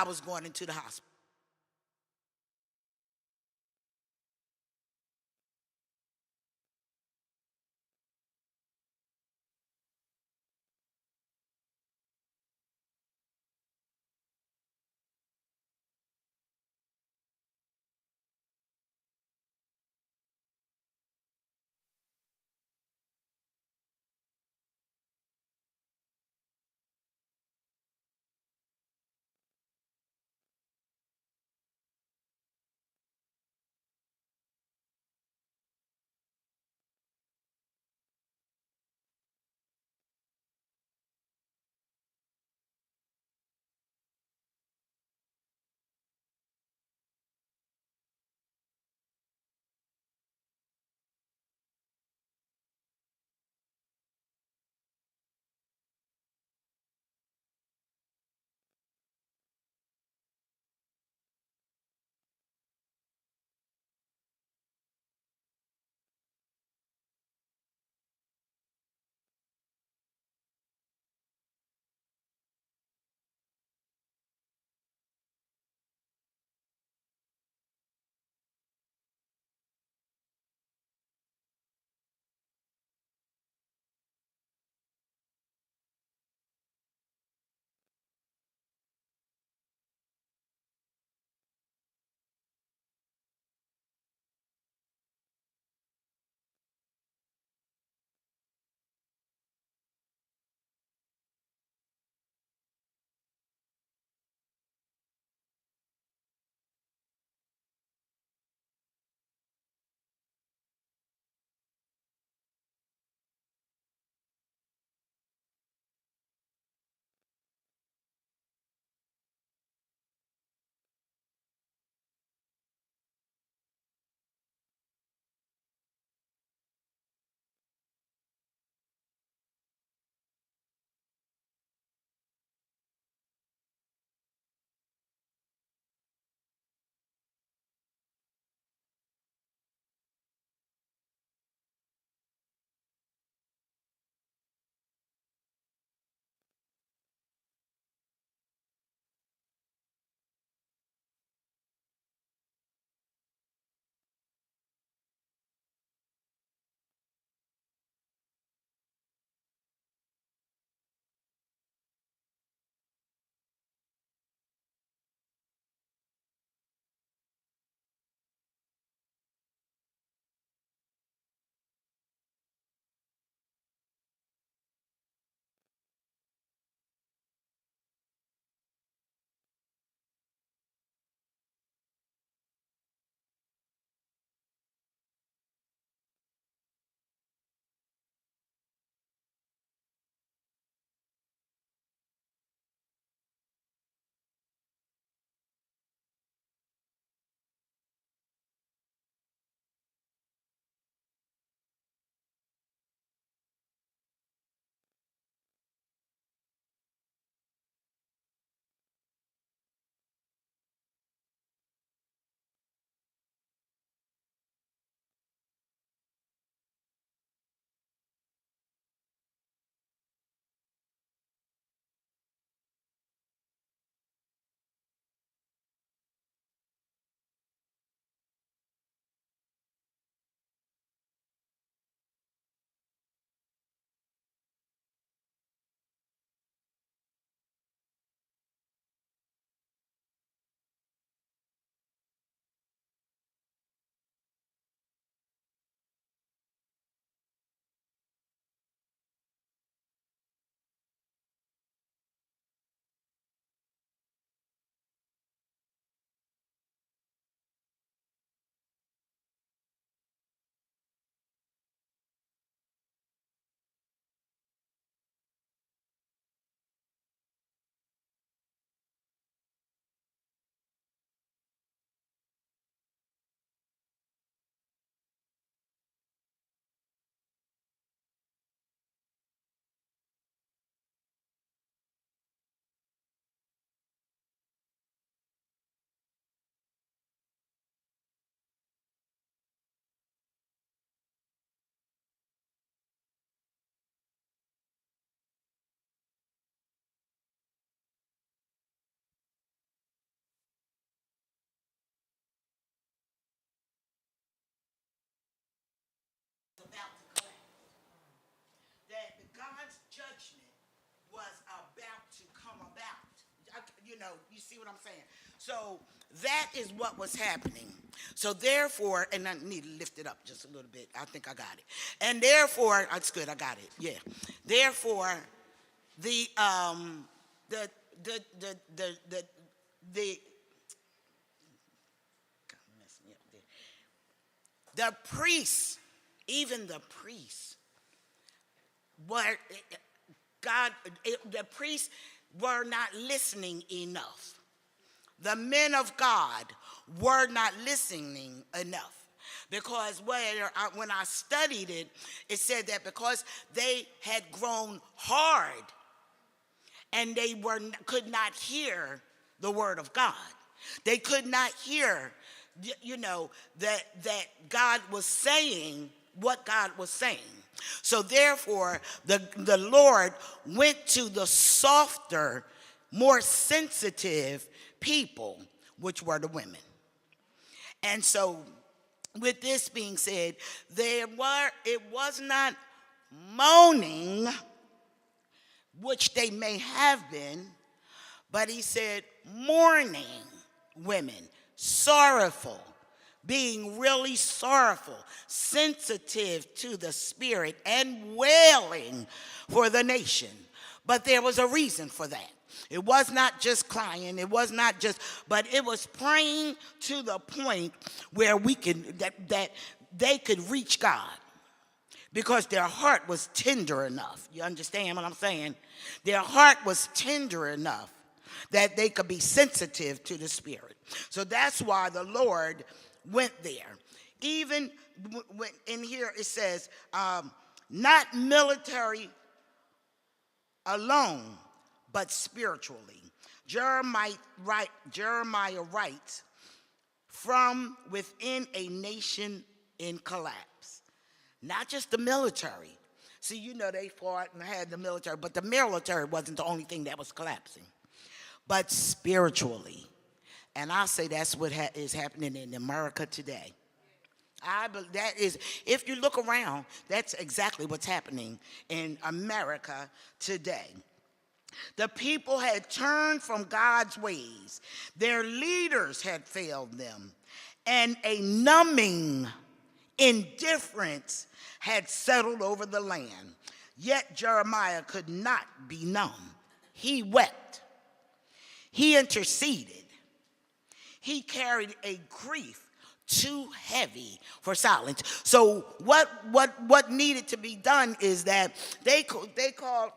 I was going into the hospital. you see what I'm saying? So that is what was happening. So therefore, and I need to lift it up just a little bit. I think I got it. And therefore, that's good. I got it. Yeah. Therefore, the the the the the God, mess me up there. The priests, even the priests, were the priests were not listening enough. The men of God were not listening enough. Because when I studied it, it said that because they had grown hard and they could not hear the word of God. They could not hear, that God was saying what God was saying. So therefore, the Lord went to the softer, more sensitive people, which were the women. And so, with this being said, it was not moaning, which they may have been, but he said mourning women, sorrowful, being really sorrowful, sensitive to the spirit, and wailing for the nation. But there was a reason for that. It was not just crying. It was not just, but it was praying to the point where that they could reach God, because their heart was tender enough. You understand what I'm saying? Their heart was tender enough that they could be sensitive to the Spirit. So that's why the Lord went there. Even in here it says, not military alone, but spiritually. Jeremiah writes, from within a nation in collapse. Not just the military. See, they fought and had the military, but the military wasn't the only thing that was collapsing. But spiritually. And I say that's what is happening in America today. That is, if you look around, that's exactly what's happening in America today. The people had turned from God's ways. Their leaders had failed them. And a numbing indifference had settled over the land. Yet Jeremiah could not be numb. He wept. He interceded. He carried a grief too heavy for silence. So what needed to be done is that they called for